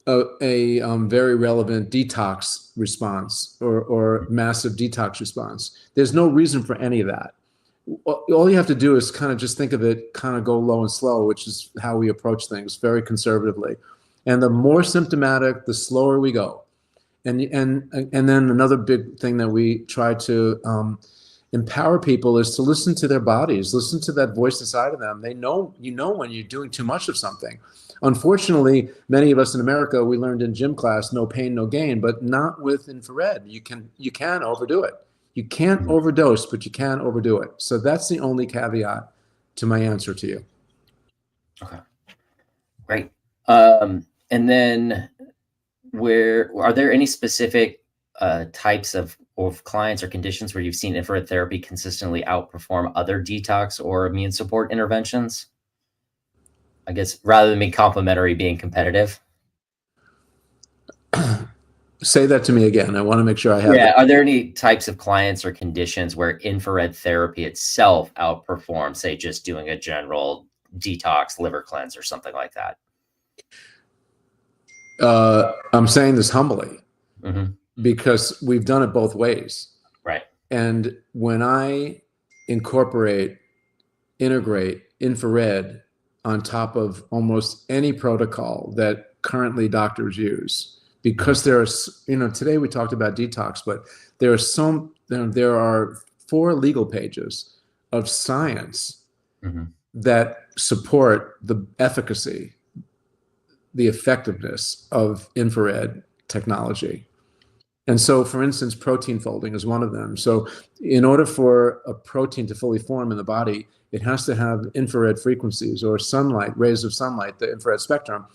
very relevant detox response or massive detox response. There's no reason for any of that. All you have to do is kind of just think of it, kind of go low and slow, which is how we approach things, very conservatively. And the more symptomatic, the slower we go. And then another big thing that we try to empower people is to listen to their bodies, listen to that voice inside of them. They know, when you're doing too much of something. Unfortunately, many of us in America, we learned in gym class, no pain, no gain, but not with infrared. You can overdo it. You can't overdose, but you can overdo it. So that's the only caveat to my answer to you. Okay, great. And then are there any specific types of clients or conditions where you've seen infrared therapy consistently outperform other detox or immune support interventions? I guess rather than being complementary, being competitive. Say that to me again. I want to make sure I have. Yeah. Are there any types of clients or conditions where infrared therapy itself outperforms, say, just doing a general detox liver cleanse or something like that? I'm saying this humbly because we've done it both ways. Right. And when I integrate infrared on top of almost any protocol that currently doctors use, because there's, today we talked about detox, but there are 4 legal pages of science that support the efficacy, the effectiveness of infrared technology. And so, for instance, protein folding is one of them. So in order for a protein to fully form in the body, it has to have infrared frequencies or sunlight, rays of sunlight, the infrared spectrum,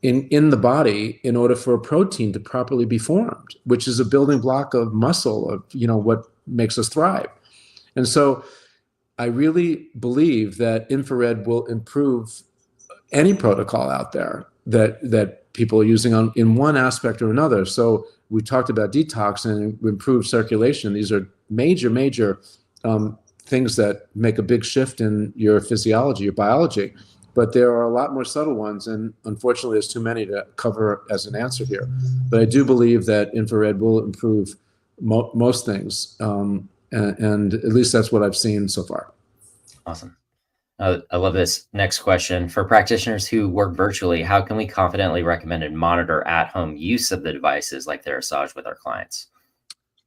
in the body in order for a protein to properly be formed, which is a building block of muscle, of what makes us thrive. And so I really believe that infrared will improve any protocol out there that people are using in one aspect or another. So we talked about detox and improved circulation. These are major things that make a big shift in your physiology, your biology. But there are a lot more subtle ones, and unfortunately, there's too many to cover as an answer here. But I do believe that infrared will improve most things, and at least that's what I've seen so far. Awesome. I love this next question. For practitioners who work virtually, how can we confidently recommend and monitor at-home use of the devices like Therasage with our clients?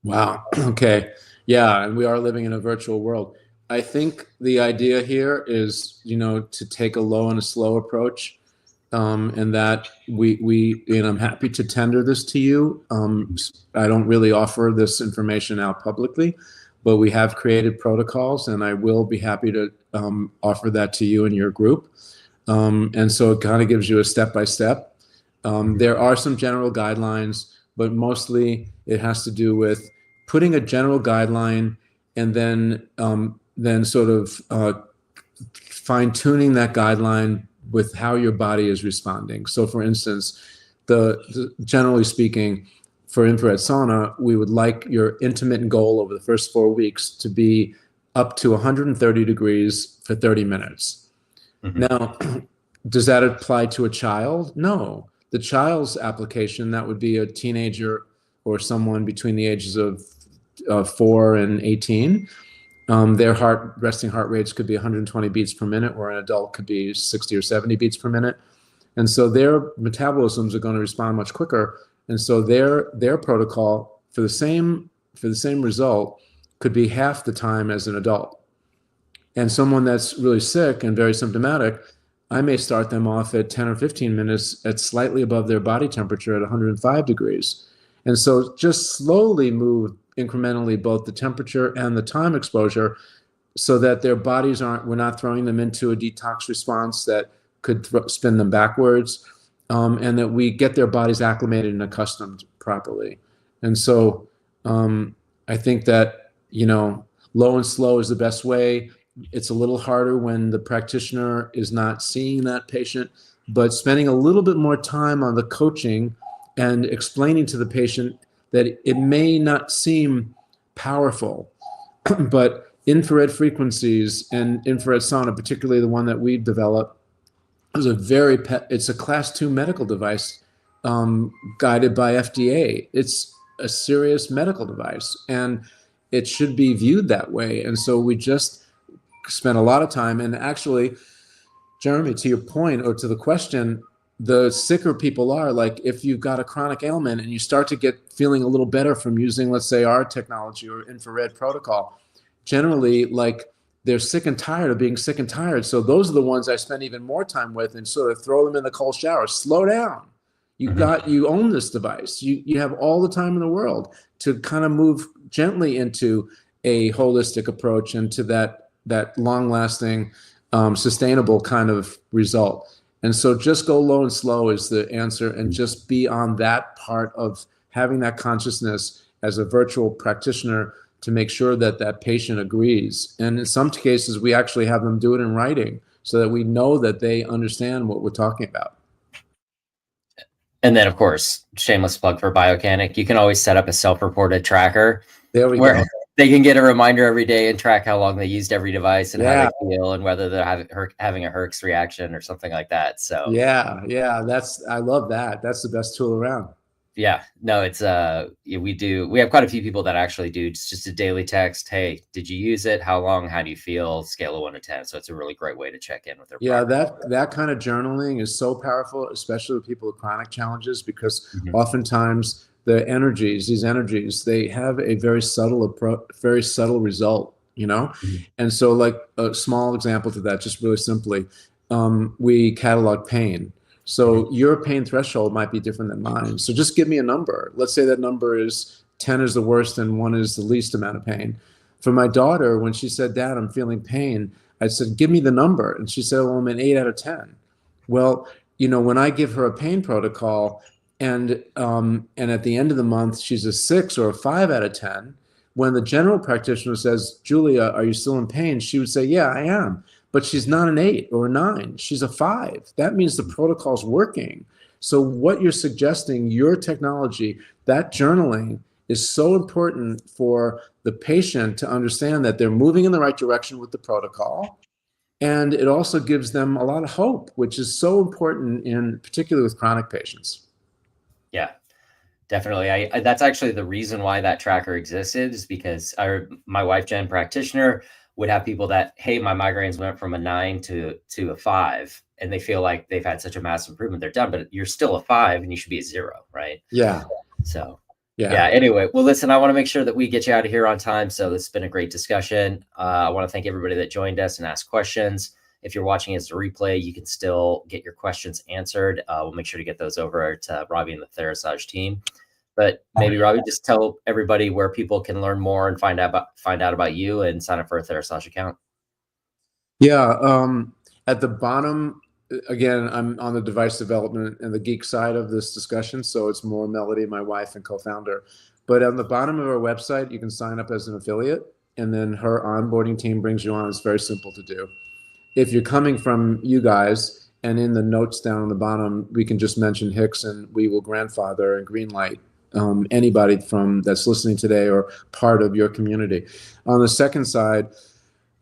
Wow. Okay. Yeah, and we are living in a virtual world. I think the idea here is, to take a low and a slow approach, and that and I'm happy to tender this to you. I don't really offer this information out publicly, but we have created protocols, and I will be happy to offer that to you and your group. And so it kind of gives you a step-by-step. There are some general guidelines, but mostly it has to do with putting a general guideline and then sort of fine-tuning that guideline with how your body is responding. So for instance, generally speaking, for infrared sauna, we would like your intermittent goal over the first 4 weeks to be up to 130 degrees for 30 minutes. Mm-hmm. Now, does that apply to a child? No. The child's application, that would be a teenager or someone between the ages of 4 and 18. Their resting heart rates could be 120 beats per minute, or an adult could be 60 or 70 beats per minute. And so their metabolisms are going to respond much quicker. And so their protocol for the same result could be half the time as an adult. And someone that's really sick and very symptomatic, I may start them off at 10 or 15 minutes at slightly above their body temperature at 105 degrees. And so just slowly move incrementally both the temperature and the time exposure so that their bodies we're not throwing them into a detox response that could spin them backwards, and that we get their bodies acclimated and accustomed properly. And so I think that, low and slow is the best way. It's a little harder when the practitioner is not seeing that patient, but spending a little bit more time on the coaching and explaining to the patient that it may not seem powerful, but infrared frequencies and infrared sauna, particularly the one that we've developed, is it's a class 2 medical device guided by FDA. It's a serious medical device, and it should be viewed that way. And so we just spent a lot of time, and actually, Jeremy, to your point or to the question, the sicker people are, like, if you've got a chronic ailment and you start to get feeling a little better from using, let's say, our technology or infrared protocol, generally, like, they're sick and tired of being sick and tired. So those are the ones I spend even more time with and sort of throw them in the cold shower. Slow down. You own this device. You have all the time in the world to kind of move gently into a holistic approach and to that long-lasting, sustainable kind of result. And so just go low and slow is the answer, and just be on that part of having that consciousness as a virtual practitioner to make sure that that patient agrees. And in some cases, we actually have them do it in writing so that we know that they understand what we're talking about. And then, of course, shameless plug for Biocanic. You can always set up a self-reported tracker. There we go. They can get a reminder every day and track how long they used every device and how they feel and whether they're having a Herx reaction or something like that. So I love that. That's the best tool around. Yeah, no, it's we have quite a few people that actually do just a daily text. Hey, did you use it? How long? How do you feel? Scale of 1 to 10. So it's a really great way to check in with their progress. that kind of journaling is so powerful, especially with people with chronic challenges, because oftentimes these energies, they have a very subtle result, And so, like, a small example to that, just really simply, we catalog pain. So your pain threshold might be different than mine. So just give me a number. Let's say that number is 10 is the worst and 1 is the least amount of pain. For my daughter, when she said, "Dad, I'm feeling pain," I said, "Give me the number." And she said, "Well, I'm an 8 out of 10. Well, when I give her a pain protocol and at the end of the month, she's a 6 or a 5 out of 10, when the general practitioner says, "Julia, are you still in pain?" she would say, "Yeah, I am." But she's not an 8 or a 9. She's a 5. That means the protocol's working. So what you're suggesting, your technology, that journaling is so important for the patient to understand that they're moving in the right direction with the protocol. And it also gives them a lot of hope, which is so important, particularly with chronic patients. Yeah, definitely. That's actually the reason why that tracker existed, is because my wife, Jen, practitioner, would have people that, hey, my migraines went from a 9 to a 5, and they feel like they've had such a massive improvement, they're done, but you're still a 5 and you should be a 0, right? Yeah. So yeah. Anyway, well, listen, I want to make sure that we get you out of here on time. So this has been a great discussion. I want to thank everybody that joined us and asked questions. If you're watching as a replay, you can still get your questions answered. We'll make sure to get those over to Robby and the Therasage team. But maybe, Robby, just tell everybody where people can learn more and find out about you and sign up for a Therasage account. Yeah. At the bottom, again, I'm on the device development and the geek side of this discussion, so it's more Melody, my wife and co-founder. But on the bottom of our website, you can sign up as an affiliate, and then her onboarding team brings you on. It's very simple to do. If you're coming from you guys, and in the notes down on the bottom, we can just mention Hicks, and we will grandfather and greenlight anybody that's listening today or part of your community. On the second side,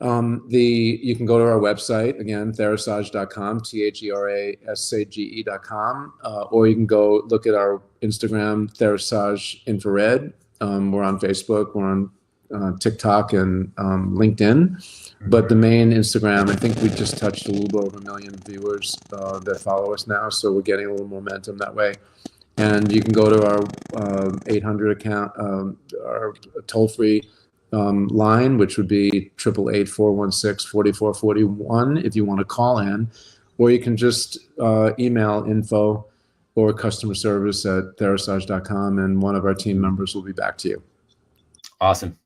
you can go to our website, again, therasage.com, therasage.com, or you can go look at our Instagram, Therasage Infrared. We're on Facebook, we're on TikTok and LinkedIn. But the main Instagram, I think we just touched a little bit over 1 million viewers that follow us now, so we're getting a little momentum that way. And you can go to our 800 account, our toll-free line, which would be 888-416-4441 if you want to call in, or you can just email info or customer service at therasage.com, and one of our team members will be back to you. Awesome.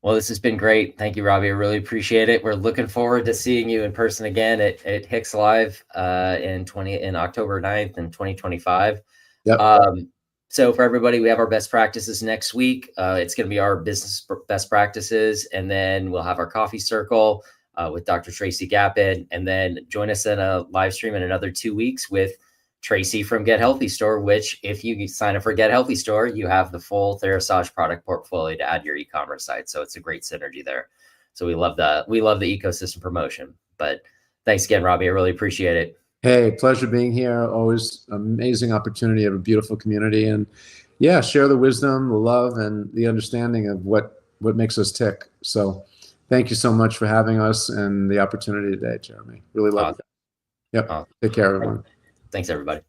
Well, this has been great. Thank you, Robby. I really appreciate it. We're looking forward to seeing you in person again at Hicks Live in October 9th in 2025. Yep. So for everybody, we have our best practices next week. It's going to be our business best practices, and then we'll have our coffee circle with Dr. Tracy Gappin, and then join us in a live stream in another 2 weeks with Tracy from Get Healthy Store, which if you sign up for Get Healthy Store, you have the full Therasage product portfolio to add to your e-commerce site. So it's a great synergy there. So we love the ecosystem promotion. But thanks again, Robby. I really appreciate it. Hey, pleasure being here. Always amazing opportunity of a beautiful community, and yeah, share the wisdom, the love, and the understanding of what makes us tick. So thank you so much for having us and the opportunity today, Jeremy. Really love it. Yep. Take care, everyone. Thanks, everybody.